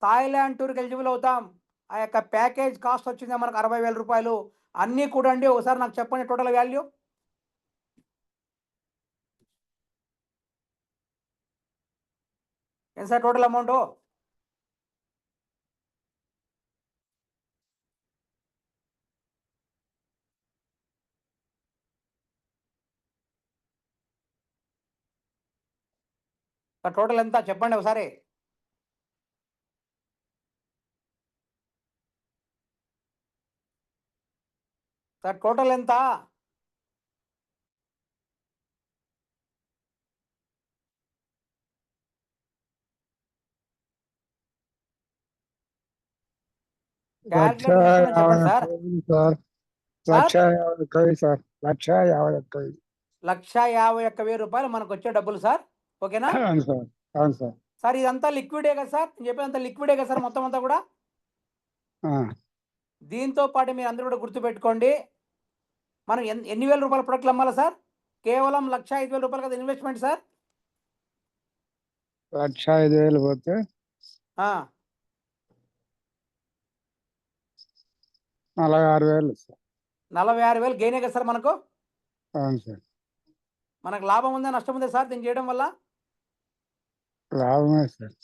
థాయిలాండ్ టూర్కి ఎలిజిబుల్ అవుతాం. ఆ యొక్క ప్యాకేజ్ కాస్ట్ వచ్చింది మనకు 60,000 రూపాయలు. అన్నీ కూడా అండి ఒకసారి నాకు చెప్పండి టోటల్ వాల్యూ. ఎంత సార్ టోటల్ అమౌంట్? టోటల్ ఎంత చెప్పండి ఒకసారి. సార్ టోటల్ ఎంత? క్యాల్కులేటర్ తీసుకుని చెప్పండి సార్. Sir sir 1,51,000 sir 1,51,000. 1,51,000 రూపాయలు మనకు వచ్చే డబ్బులు సార్. ఓకేనా అవును సార్, అవును సార్. సార్? ఇదంతా లిక్విడే కదా సార్? నేను చెప్పేదంతా లిక్విడే కదా సార్ మొత్తం అంతా కూడా? దీంతో పాటు మీరు అందరూ కూడా గుర్తుపెట్టుకోండి, మనం ఎన్ని వేల రూపాయల ప్రొడక్ట్లు అమ్మాలా సార్? కేవలం 1,05,000 రూపాయలు కదా ఇన్వెస్ట్మెంట్ సార్. 1,05,000 పోతే 46,000 సార్. 46,000 గెయినే కదా సార్ మనకు? అవును సార్. మనకు లాభం ఉందా నష్టం ఉందా సార్ దీన్ని చేయడం వల్ల? లాభమే సార్.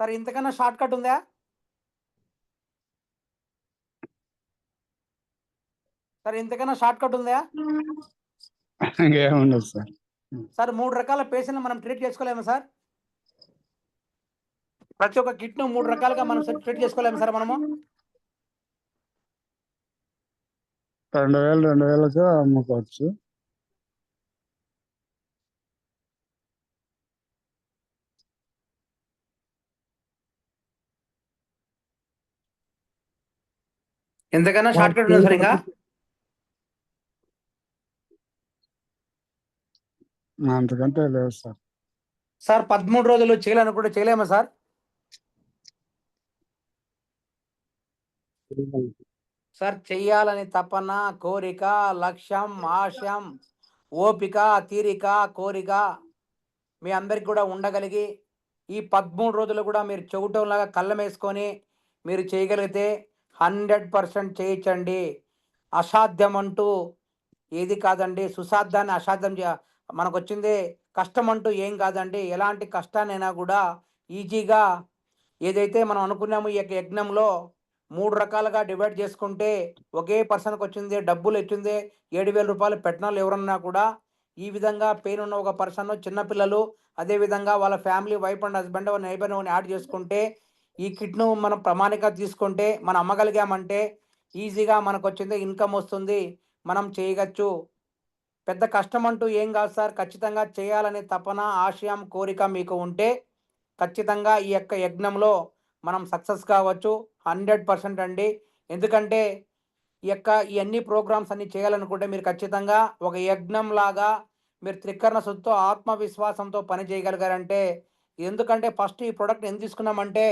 సార్ ఇంతకన్నా షార్ట్ కట్ ఉందా? సార్ ఇంతకన్నా షార్ట్ కట్ ఉందా? ఇంకేముండదు సార్. సార్ 3 రకాల పేషెంట్లు మనం ట్రీట్ చేసుకోలేము సార్. ప్రతి ఒక్క కిట్ను 3 రకాలుగా మనం ట్రీట్ చేసుకోలేము సార్ మనము. 2,000 అమ్ముకోవచ్చు. ఎంతకన్నా షార్ట్ కట్ ఉంది సార్ ఇంకా? అంతకంటే లేదు సార్. సార్ 13 రోజులు చేయాలనుకుంటే చేయలేమా సార్? సార్ చెయ్యాలని తపన, కోరిక, లక్ష్యం, ఆశయం, ఓపిక, తీరిక, కోరిక మీ అందరికి కూడా ఉండగలిగి ఈ 13 రోజులు కూడా మీరు చెవుటంలాగా కళ్ళం వేసుకొని మీరు చేయగలిగితే 100% చేయించండి. అసాధ్యం అంటూ ఏది కాదండి. సుసాధ్యాన్ని అసాధ్యం మనకు వచ్చింది. కష్టం అంటూ ఏం కాదండి. ఎలాంటి కష్టాన్నైనా కూడా ఈజీగా ఏదైతే మనం అనుకున్నామో ఈ యొక్క యజ్ఞంలో 3 రకాలుగా డివైడ్ చేసుకుంటే ఒకే పర్సన్కి వచ్చింది డబ్బులు వచ్చింది 7,000 రూపాయలు పెట్టిన ఎవరన్నా కూడా ఈ విధంగా పెయిన్ ఉన్న ఒక పర్సన్, చిన్నపిల్లలు, అదేవిధంగా వాళ్ళ family wife and husband neighbour add చేసుకుంటే ఈ కిట్ను మనం ప్రామాణికంగా తీసుకుంటే మనం అమ్మగలిగామంటే ఈజీగా మనకు వచ్చింది ఇన్కమ్ వస్తుంది, మనం చేయగచ్చు. పెద్ద కష్టం అంటూ ఏం కాదు సార్. ఖచ్చితంగా చేయాలనే తపన, ఆశయం, కోరిక మీకు ఉంటే ఖచ్చితంగా ఈ యొక్క యజ్ఞంలో మనం సక్సెస్ కావచ్చు 100% అండి. ఎందుకంటే ఈ యొక్క ఈ అన్ని ప్రోగ్రామ్స్ అన్ని చేయాలనుకుంటే మీరు ఖచ్చితంగా ఒక యజ్ఞం లాగా మీరు త్రికరణ శుద్ధితో ఆత్మవిశ్వాసంతో పని చేయగలిగారంటే, ఎందుకంటే ఫస్ట్ ఈ ప్రోడక్ట్ ఎందుకు తీసుకున్నామంటే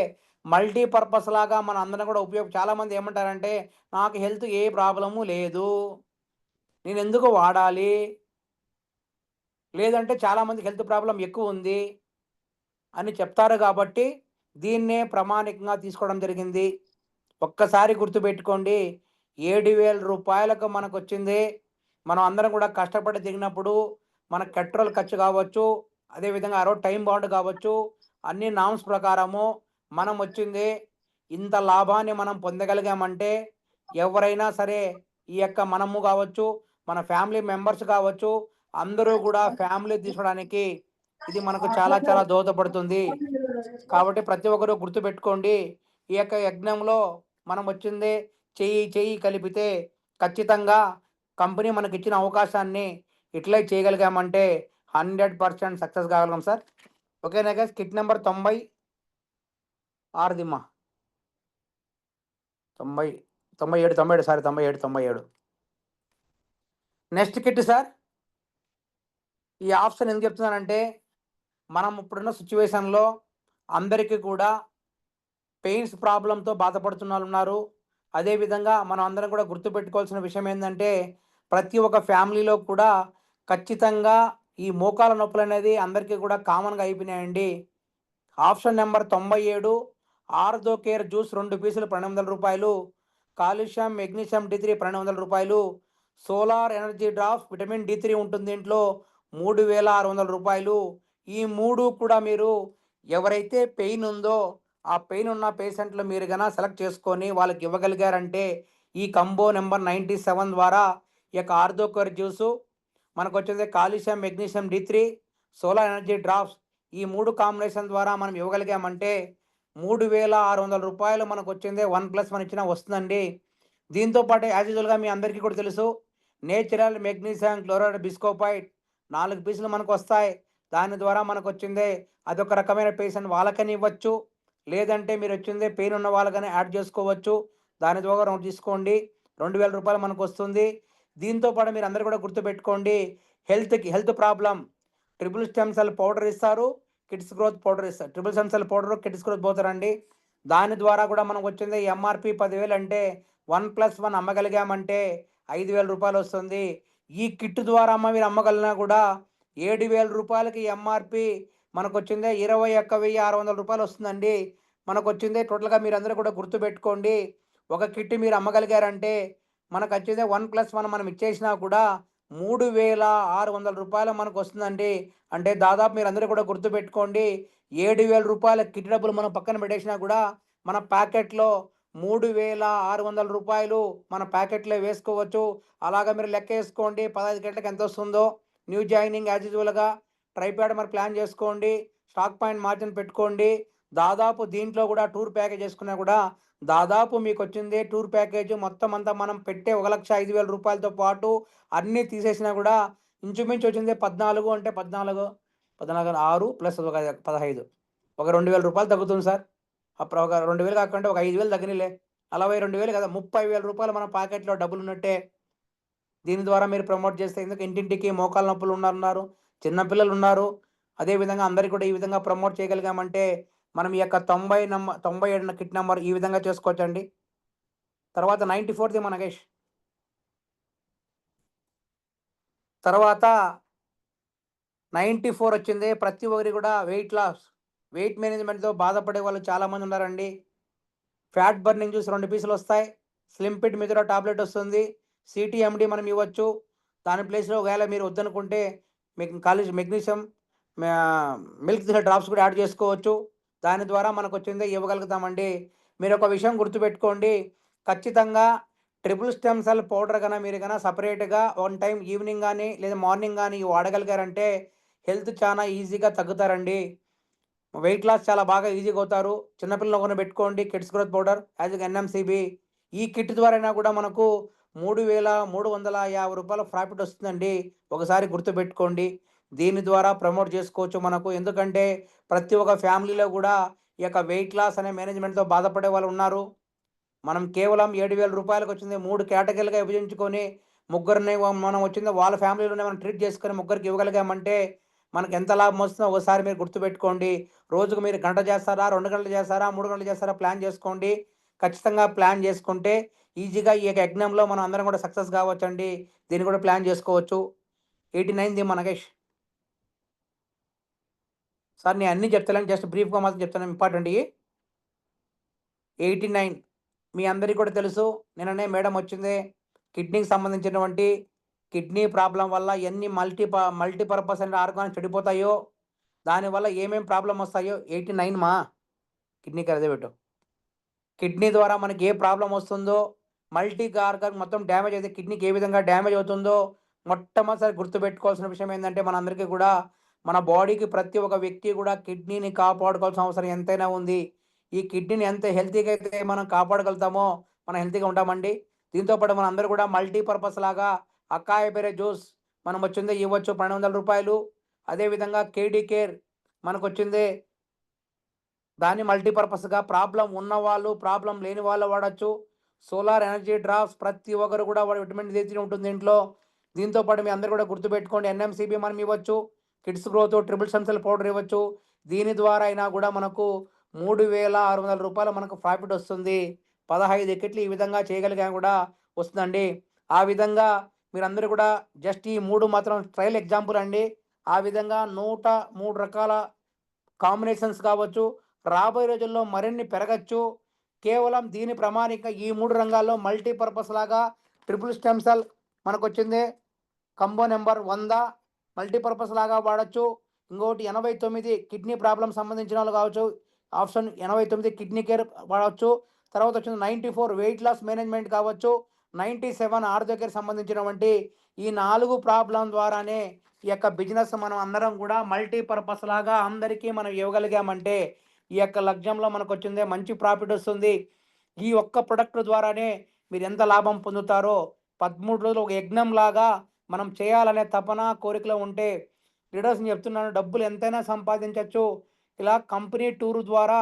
మల్టీపర్పస్ లాగా మన అందరం కూడా చాలామంది ఏమంటారంటే నాకు హెల్త్ ఏ ప్రాబ్లము లేదు, నేను ఎందుకు వాడాలి, లేదంటే చాలామందికి హెల్త్ ప్రాబ్లం ఎక్కువ ఉంది అని చెప్తారు. కాబట్టి దీన్నే ప్రామాణికంగా తీసుకోవడం జరిగింది. ఒక్కసారి గుర్తుపెట్టుకోండి, 7,000 రూపాయలకు మనకు వచ్చింది. మనం అందరం కూడా కష్టపడి దిగినప్పుడు మన పెట్రోల్ ఖర్చు కావచ్చు, అదేవిధంగా ఆ రోజు టైం బాండ్ కావచ్చు, అన్ని నామ్స్ ప్రకారము మనం వచ్చింది. ఇంత లాభాన్ని మనం పొందగలిగామంటే ఎవరైనా సరే ఈ యొక్క మనము కావచ్చు, మన ఫ్యామిలీ మెంబర్స్ కావచ్చు, అందరూ కూడా ఫ్యామిలీ తీసుకోవడానికి ఇది మనకు చాలా చాలా దోహదపడుతుంది. కాబట్టి ప్రతి ఒక్కరూ గుర్తుపెట్టుకోండి, ఈ యొక్క యజ్ఞంలో మనం వచ్చింది చెయ్యి చెయ్యి కలిపితే ఖచ్చితంగా కంపెనీ మనకి ఇచ్చిన అవకాశాన్ని ఇట్లా చేయగలిగామంటే 100% సక్సెస్ కాగలం సార్. ఓకేనా guys? Kit number 96 దిమ్మా 97. Next kit sir. ఈ ఆప్షన్ ఎందుకు చెప్తున్నానంటే మనం ఇప్పుడున్న సిచ్యువేషన్లో అందరికీ కూడా పెయిన్స్ ప్రాబ్లంతో బాధపడుతున్న వాళ్ళు ఉన్నారు. అదేవిధంగా మనం అందరం కూడా గుర్తుపెట్టుకోవాల్సిన విషయం ఏంటంటే ప్రతి ఒక్క ఫ్యామిలీలో కూడా ఖచ్చితంగా ఈ మోకాల నొప్పులు అనేది అందరికీ కూడా కామన్గా అయిపోయినాయండి. Option number 97 ortho care juice 2 పీసులు 1200 రూపాయలు, కాల్షియం మెగ్నీషియం D3 1200 రూపాయలు, solar energy drops vitamin D3 ఉంటుంది దీంట్లో 3600 రూపాయలు. ఈ 3 కూడా మీరు ఎవరైతే పెయిన్ ఉందో ఆ పెయిన్ ఉన్న పేషెంట్లు మీరు కన్నా సెలెక్ట్ చేసుకొని వాళ్ళకి ఇవ్వగలిగారంటే ఈ కంబో నెంబర్ 97 ద్వారా ఈ యొక్క ఆర్థో కేర్ జ్యూసు మనకు వచ్చేది calcium magnesium D3 solar energy drops ఈ 3 కాంబినేషన్ ద్వారా మనం ఇవ్వగలిగామంటే 3600 రూపాయలు మనకు వచ్చిందే 1+1 ఇచ్చినా వస్తుందండి. దీంతోపాటు యాజ్ యూజువల్గా మీ అందరికీ కూడా తెలుసు నేచురల్ మెగ్నీషియం క్లోరైడ్ బిస్కోపైట్ 4 పీసులు మనకు వస్తాయి. దాని ద్వారా మనకు వచ్చిందే అదొక రకమైన పేషెంట్ వాళ్ళకని ఇవ్వచ్చు, లేదంటే మీరు వచ్చిందే పెయిన్ ఉన్న వాళ్ళకని యాడ్ చేసుకోవచ్చు. దాని ద్వారా రౌండ్ తీసుకోండి 2000 రూపాయలు మనకు వస్తుంది. దీంతోపాటు మీరు అందరూ కూడా గుర్తుపెట్టుకోండి health problem triple stem cell powder ఇస్తారు, కిడ్స్ గ్రోత్ పౌడర్ ఇస్తారు. Triple stem cell powder kids growth పోతారండి. దాని ద్వారా కూడా మనకు వచ్చింది MRP 10,000 అంటే 1+1 అమ్మగలిగామంటే 5,000 రూపాయలు వస్తుంది. ఈ కిట్ ద్వారా మీరు అమ్మగలిగినా కూడా 7,000 రూపాయలకి MRP మనకు వచ్చిందే 21,600 రూపాయలు వస్తుందండి. మనకు వచ్చిందే టోటల్గా మీరు అందరూ కూడా గుర్తుపెట్టుకోండి. ఒక కిట్ మీరు అమ్మగలిగారంటే మనకు వచ్చిందే 1+1 మనం ఇచ్చేసినా కూడా 3,600 రూపాయలు మనకు వస్తుందండి. అంటే దాదాపు మీరు అందరూ కూడా గుర్తుపెట్టుకోండి 7,000 రూపాయల కిట్ డబ్బులు మనం పక్కన పెట్టేసినా కూడా మన ప్యాకెట్లో 3,600 రూపాయలు మన ప్యాకెట్లో వేసుకోవచ్చు. అలాగా మీరు లెక్క వేసుకోండి 15 గంటలకు ఎంత వస్తుందో. న్యూ జాయినింగ్ యాజ్ యూజువల్గా ట్రైప్యాడ్ మరి ప్లాన్ చేసుకోండి, స్టాక్ పాయింట్ మార్జిన్ పెట్టుకోండి. దాదాపు దీంట్లో కూడా టూర్ ప్యాకేజ్ చేసుకున్నా కూడా దాదాపు మీకు వచ్చింది టూర్ ప్యాకేజ్ మొత్తం అంతా మనం పెట్టే 1,05,000 రూపాయలతో పాటు అన్నీ తీసేసినా కూడా ఇంచుమించు వచ్చింది 14 అంటే 14 6 ప్లస్ ఒక 15 ఒక 2,000 రూపాయలు తగ్గుతుంది సార్. అప్పుడు ఒక 2,000 కాకుండా ఒక 5,000 తగ్గినలే 42,000 కదా 30,000 రూపాయలు మన ప్యాకెట్లో డబ్బులు ఉన్నట్టే. దీని ద్వారా మీరు ప్రమోట్ చేస్తే ఎందుకు ఇంటింటికి మోకాల నొప్పులు ఉన్నారు, చిన్నపిల్లలు ఉన్నారు. అదేవిధంగా అందరికీ కూడా ఈ విధంగా ప్రమోట్ చేయగలిగామంటే మనం ఈ యొక్క 97 కిట్ నెంబర్ ఈ విధంగా చేసుకోవచ్చండి. తర్వాత 94ది మనకేష్. తర్వాత 94 వచ్చింది. ప్రతి ఒక్కరి కూడా వెయిట్ మేనేజ్మెంట్తో బాధపడే వాళ్ళు చాలామంది ఉన్నారండి. ఫ్యాట్ బర్నింగ్ జ్యూస్ 2 పీసులు వస్తాయి, స్లిమ్ ఫిట్ మిథురా టాబ్లెట్ వస్తుంది, CTMD మనం ఇవ్వచ్చు. దాని ప్లేస్లో ఒకవేళ మీరు వద్దనుకుంటే మీకు మెగ్నీషియం మిల్క్ డ్రాప్స్ కూడా యాడ్ చేసుకోవచ్చు. దాని ద్వారా మనకు వచ్చిందే ఇవ్వగలుగుతామండి. మీరు ఒక విషయం గుర్తుపెట్టుకోండి, ఖచ్చితంగా ట్రిపుల్ స్టెమ్ సెల్ పౌడర్ కన్నా మీరు కన్నా సపరేట్గా 1 టైం ఈవినింగ్ కానీ లేదా మార్నింగ్ కానీ వాడగలిగారంటే హెల్త్ చాలా ఈజీగా తగ్గుతారండి. వెయిట్ లాస్ చాలా బాగా ఈజీగా అవుతారు. చిన్నపిల్లలు ఒకరిని పెట్టుకోండి kids growth powder as NMCB. ఈ కిట్ ద్వారా కూడా మనకు 3,350 రూపాయల ప్రాఫిట్ వస్తుందండి. ఒకసారి గుర్తుపెట్టుకోండి. దీని ద్వారా ప్రమోట్ చేసుకోవచ్చు మనకు. ఎందుకంటే ప్రతి ఒక్క ఫ్యామిలీలో కూడా ఈ యొక్క వెయిట్ లాస్ అనే మేనేజ్మెంట్తో బాధపడే వాళ్ళు ఉన్నారు. మనం కేవలం 7,000 రూపాయలకు వచ్చింది 3 కేటగిరీలుగా విభజించుకొని ముగ్గురిని మనం వచ్చింది వాళ్ళ ఫ్యామిలీలోనే మనం ట్రీట్ చేసుకొని ముగ్గురికి ఇవ్వగలిగామంటే మనకు ఎంత లాభం వస్తుందో ఒకసారి మీరు గుర్తుపెట్టుకోండి. రోజుకు మీరు గంట చేస్తారా, 2 గంటలు చేస్తారా, 3 గంటలు చేస్తారా ప్లాన్ చేసుకోండి. ఖచ్చితంగా ప్లాన్ చేసుకుంటే ఈజీగా ఈ యొక్క యజ్ఞంలో మనం అందరం కూడా సక్సెస్ కావచ్చండి. దీన్ని కూడా ప్లాన్ చేసుకోవచ్చు. 89ది మనకేష్ సార్. నేను అన్నీ చెప్తాను, జస్ట్ బ్రీఫ్గా మాత్రం చెప్తాను ఇంపార్టెంట్. 89 మీ అందరికీ కూడా తెలుసు. నిన్ననే మేడం వచ్చింది కిడ్నీకి సంబంధించినటువంటి కిడ్నీ ప్రాబ్లం వల్ల ఎన్ని మల్టీపర్పస్ అనే ఆర్గాన్స్ చెడిపోతాయో, దానివల్ల ఏమేమి ప్రాబ్లం వస్తాయో 89 మా కిడ్నీకి అదే పెట్టు. కిడ్నీ ద్వారా మనకి ఏ ప్రాబ్లం వస్తుందో, మల్టీ ఆర్గాన్ మొత్తం డ్యామేజ్ అయితే కిడ్నీకి ఏ విధంగా డ్యామేజ్ అవుతుందో మొట్టమొదటిసారి గుర్తుపెట్టుకోవాల్సిన విషయం ఏంటంటే మనందరికీ కూడా మన బాడీకి ప్రతి ఒక్క వ్యక్తి కూడా కిడ్నీని కాపాడుకోవాల్సిన అవసరం ఎంతైనా ఉంది. ఈ కిడ్నీని ఎంత హెల్తీగా అయితే మనం కాపాడగలుగుతామో మనం హెల్తీగా ఉంటామండి. దీంతోపాటు మన అందరూ కూడా మల్టీపర్పస్ లాగా అక్కాయ బెర్రీ జ్యూస్ మనం వచ్చిందే ఇవ్వచ్చు 1200 రూపాయలు. అదేవిధంగా కేడీ కేర్ మనకు వచ్చిందే దాన్ని మల్టీపర్పస్గా ప్రాబ్లం ఉన్నవాళ్ళు ప్రాబ్లం లేని వాళ్ళు వాడచ్చు. సోలార్ ఎనర్జీ డ్రాప్స్ ప్రతి ఒక్కరు కూడా విటమిన్ డి ఉంటుంది దీంట్లో. దీంతో పాటు మీ అందరూ కూడా గుర్తుపెట్టుకోండి ఎన్ఎంసిబి మనం ఇవ్వచ్చు, కిడ్స్ గ్రోత్, ట్రిపుల్ సెన్సెల్ పౌడర్ ఇవ్వచ్చు. దీని ద్వారా అయినా కూడా మనకు 3600 రూపాయలు మనకు ప్రాఫిట్ వస్తుంది. 15 వికెట్లు ఈ విధంగా చేయగలిగా కూడా వస్తుందండి. ఆ విధంగా మీరందరూ కూడా జస్ట్ ఈ 3 మాత్రం ట్రయల్ ఎగ్జాంపుల్ అండి. ఆ విధంగా 103 రకాల కాంబినేషన్స్ కావచ్చు. రాబోయే రోజుల్లో మరిన్ని పెరగచ్చు. కేవలం దీని ప్రామాణిక ఈ 3 రంగాల్లో మల్టీపర్పస్ లాగా ట్రిపుల్ స్టెమ్ సెల్ మనకొచ్చింది కంబో నెంబర్ 100 మల్టీపర్పస్ లాగా వాడచ్చు. ఇంకోటి 89 కిడ్నీ ప్రాబ్లం సంబంధించిన వాళ్ళు కావచ్చు. ఆప్షన్ 89 కిడ్నీ కేర్ వాడవచ్చు. తర్వాత వచ్చింది 94 వెయిట్ లాస్ మేనేజ్మెంట్ కావచ్చు. 97 ఆరోగ్యకి సంబంధించినటువంటి ఈ 4 ప్రాబ్లం ద్వారానే ఈ యొక్క బిజినెస్ మనం అందరం కూడా మల్టీపర్పస్ లాగా అందరికీ మనం ఇవ్వగలిగామంటే ఈ యొక్క లక్ష్యంలో మనకు వచ్చిందే మంచి ప్రాఫిట్ వస్తుంది. ఈ ఒక్క ప్రొడక్ట్ ద్వారానే మీరు ఎంత లాభం పొందుతారో 13 రోజులు ఒక యజ్ఞం లాగా మనం చేయాలనే తపన కోరికలో ఉంటే లీడర్స్ని చెప్తున్నాను, డబ్బులు ఎంతైనా సంపాదించవచ్చు. ఇలా కంపెనీ టూర్ ద్వారా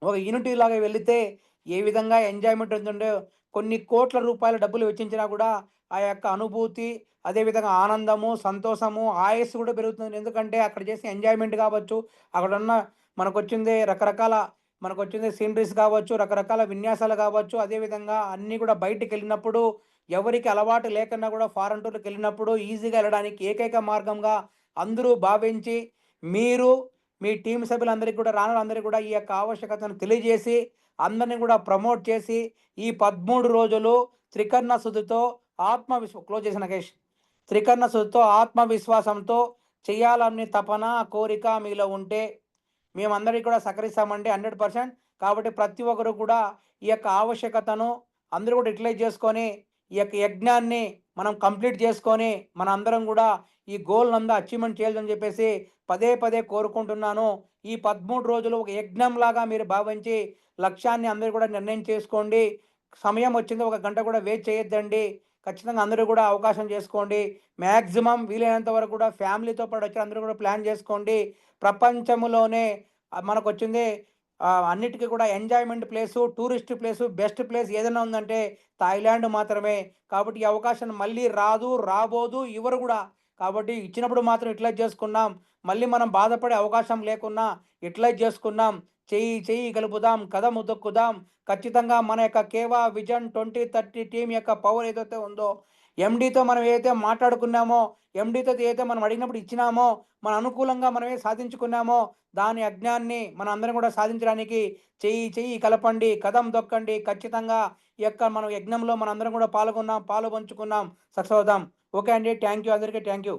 ఒక యూనిటీ లాగా వెళితే ఏ విధంగా ఎంజాయ్మెంట్ ఉంటుందో కొన్ని కోట్ల రూపాయల డబ్బులు వెచ్చించినా కూడా ఆ యొక్క అనుభూతి, అదేవిధంగా ఆనందము, సంతోషము, ఆయుస్సు కూడా పెరుగుతుంది. ఎందుకంటే అక్కడ చేసే ఎంజాయ్మెంట్ కావచ్చు, అక్కడ ఉన్న మనకొచ్చింది రకరకాల మనకొచ్చింది సీనరీస్ కావచ్చు, రకరకాల విన్యాసాలు కావచ్చు. అదేవిధంగా అన్నీ కూడా బయటికి వెళ్ళినప్పుడు ఎవరికి అలవాటు లేకుండా కూడా ఫారెన్ టూర్కి వెళ్ళినప్పుడు ఈజీగా వెళ్ళడానికి ఏకైక మార్గంగా అందరూ భావించి మీరు మీ టీం సభ్యులందరికీ కూడా రానులందరికీ కూడా ఈ యొక్క ఆవశ్యకతను తెలియజేసి అందరినీ కూడా ప్రమోట్ చేసి ఈ 13 రోజులు త్రికర్ణ శుద్ధితో క్లోజ్ చేసిన నగేష్. త్రికర్ణ శుద్ధితో ఆత్మవిశ్వాసంతో చేయాలనే తపన కోరిక మీలో ఉంటే మేమందరికీ కూడా సహకరిస్తామండి 100%. కాబట్టి ప్రతి ఒక్కరు కూడా ఈ యొక్క ఆవశ్యకతను అందరూ కూడా యూటిలైజ్ చేసుకొని ఈ యొక్క యజ్ఞాన్ని మనం కంప్లీట్ చేసుకొని మన అందరం కూడా ఈ గోల్ నందా అచీవ్మెంట్ చేయాలని చెప్పేసి పదే పదే కోరుకుంటున్నాను. ఈ 13 రోజులు ఒక యజ్ఞంలాగా మీరు భావించి లక్ష్యాన్ని అందరూ కూడా నిర్ణయం చేసుకోండి. సమయం వచ్చింది, ఒక గంట కూడా వేస్ట్ చేయొద్దండి. ఖచ్చితంగా అందరూ కూడా అవకాశం చేసుకోండి. మ్యాక్సిమం వీలైనంత వరకు కూడా ఫ్యామిలీతో పాటు వచ్చి అందరూ కూడా ప్లాన్ చేసుకోండి. ప్రపంచంలోనే మనకు వచ్చింది అన్నిటికీ కూడా enjoyment place, tourist place, best place ఏదైనా ఉందంటే థాయిలాండ్ మాత్రమే. కాబట్టి ఈ అవకాశం మళ్ళీ రాదు, రాబోదు ఎవరు కూడా. కాబట్టి ఇచ్చినప్పుడు మాత్రం యూటిలైజ్ చేసుకున్నాం. మళ్ళీ మనం బాధపడే అవకాశం లేకున్నా యూటిలైజ్ చేసుకున్నాం. చెయ్యి కలుపుదాం, కథ ముదక్కుదాం. ఖచ్చితంగా మన యొక్క కేవా విజన్ 2030 టీం యొక్క పవర్ ఏదైతే ఉందో, ఎండీతో మనం ఏదైతే మాట్లాడుకున్నామో, ఎండీతో ఏదైతే మనం అడిగినప్పుడు ఇచ్చినామో, మన అనుకూలంగా మనమే సాధించుకున్నామో దాని యజ్ఞాన్ని మన అందరం కూడా సాధించడానికి చెయ్యి కలపండి, కదం దొక్కండి. ఖచ్చితంగా ఈ యొక్క మనం యజ్ఞంలో మన అందరం కూడా పాల్గొన్నాం, పాలు పంచుకున్నాం, సక్సెస్ అవుదాం. ఓకే అండి, థ్యాంక్ యూ, అందరికీ థ్యాంక్ యూ.